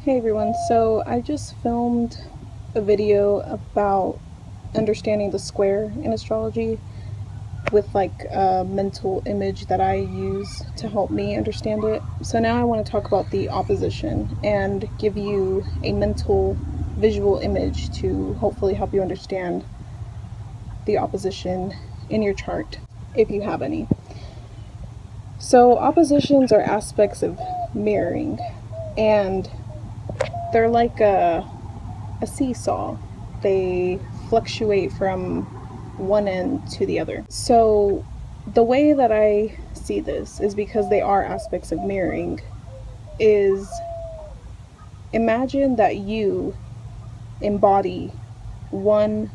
Hey everyone, so I just filmed a video about understanding the square in astrology with like a mental image that I use to help me understand it. So now I want to talk about the opposition and give you a mental visual image to hopefully help you understand the opposition in your chart if you have any. So oppositions are aspects of mirroring, and they're like a seesaw. They fluctuate from one end to the other. So, the way that I see this is because they are aspects of mirroring, is imagine that you embody one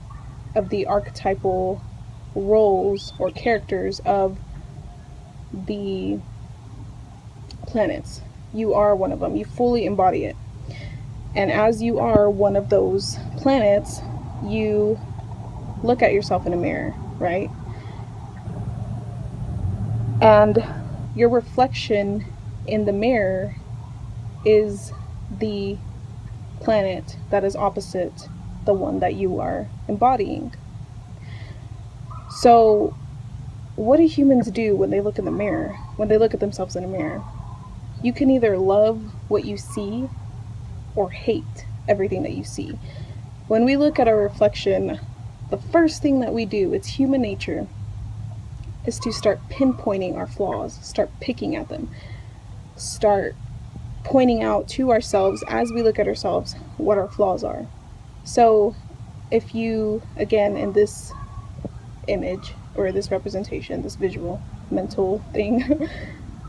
of the archetypal roles or characters of the planets. You are one of them, you fully embody it. And as you are one of those planets, you look at yourself in a mirror, right? And your reflection in the mirror is the planet that is opposite the one that you are embodying. So, what do humans do when they look in the mirror, when they look at themselves in a mirror? You can either love what you see or hate everything that you see. When we look at our reflection, the first thing that we do, it's human nature, is to start pinpointing our flaws, start picking at them, start pointing out to ourselves as we look at ourselves what our flaws are. So if you, again, in this image or this representation, this visual mental thing,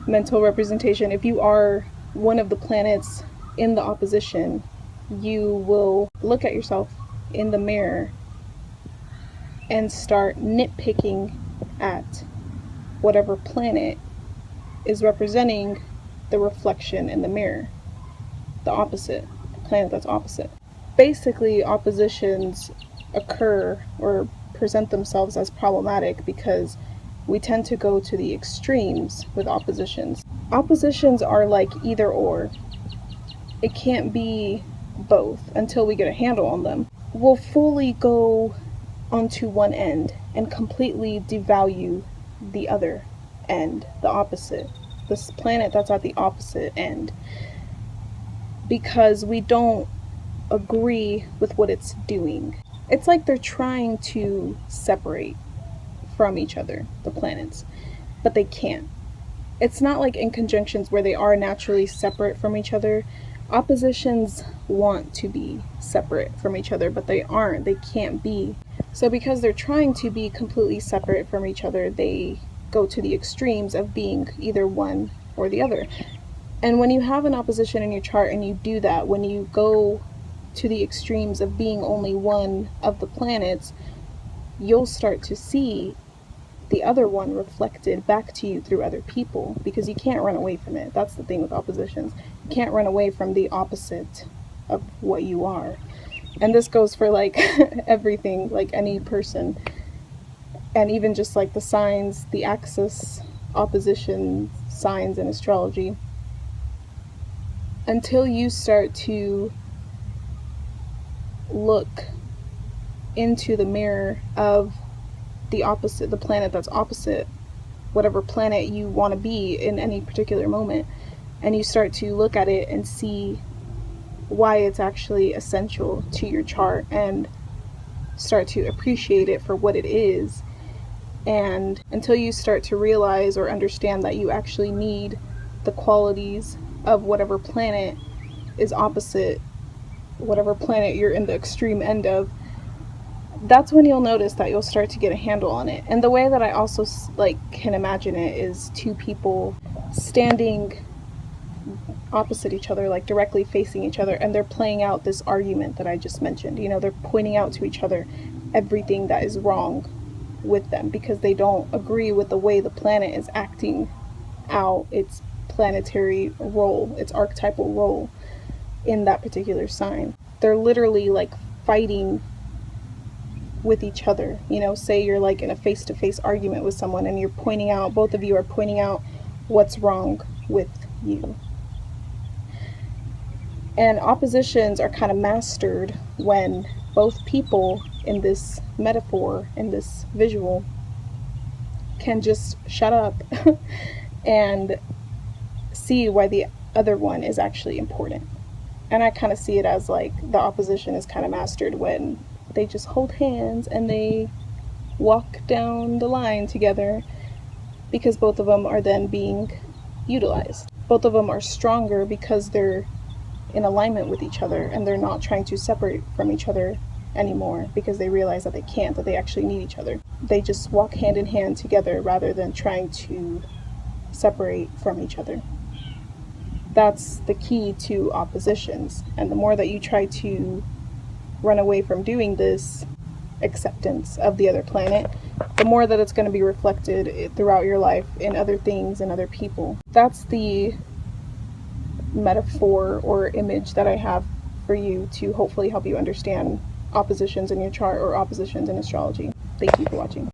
mental representation, if you are one of the planets in the opposition, you will look at yourself in the mirror and start nitpicking at whatever planet is representing the reflection in the mirror, the opposite, the planet that's opposite. Basically, oppositions occur or present themselves as problematic because we tend to go to the extremes with oppositions. Oppositions are like either or. It can't be both until we get a handle on them. We'll fully go onto one end and completely devalue the other end, the opposite, this planet that's at the opposite end, because we don't agree with what it's doing. It's like they're trying to separate from each other, the planets, but they can't. It's not like in conjunctions where they are naturally separate from each other. Oppositions want to be separate from each other, but they aren't. They can't be. So because they're trying to be completely separate from each other, they go to the extremes of being either one or the other. And when you have an opposition in your chart and you do that, when you go to the extremes of being only one of the planets, you'll start to see the other one reflected back to you through other people, because you can't run away from it. That's the thing with oppositions. You can't run away from the opposite of what you are. And this goes for like everything, like any person. And even just like the signs, the axis opposition signs in astrology. Until you start to look into the mirror of the opposite, the planet that's opposite whatever planet you want to be in any particular moment, and you start to look at it and see why it's actually essential to your chart and start to appreciate it for what it is. And until you start to realize or understand that you actually need the qualities of whatever planet is opposite, whatever planet you're in the extreme end of, that's when you'll notice that you'll start to get a handle on it. And the way that I also can imagine it is two people standing opposite each other, like directly facing each other, and they're playing out this argument that I just mentioned. You know, they're pointing out to each other everything that is wrong with them because they don't agree with the way the planet is acting out its planetary role, its archetypal role in that particular sign. They're literally like fighting with each other. You know, say you're like in a face-to-face argument with someone and you're pointing out, both of you are pointing out what's wrong with you. And oppositions are kind of mastered when both people in this metaphor, in this visual, can just shut up and see why the other one is actually important. And I kind of see it as like the opposition is kind of mastered when they just hold hands and they walk down the line together, because both of them are then being utilized. Both of them are stronger because they're in alignment with each other and they're not trying to separate from each other anymore because they realize that they can't, that they actually need each other. They just walk hand in hand together rather than trying to separate from each other. That's the key to oppositions. And the more that you try to run away from doing this acceptance of the other planet, the more that it's going to be reflected throughout your life in other things and other people. That's the metaphor or image that I have for you to hopefully help you understand oppositions in your chart or oppositions in astrology. Thank you for watching.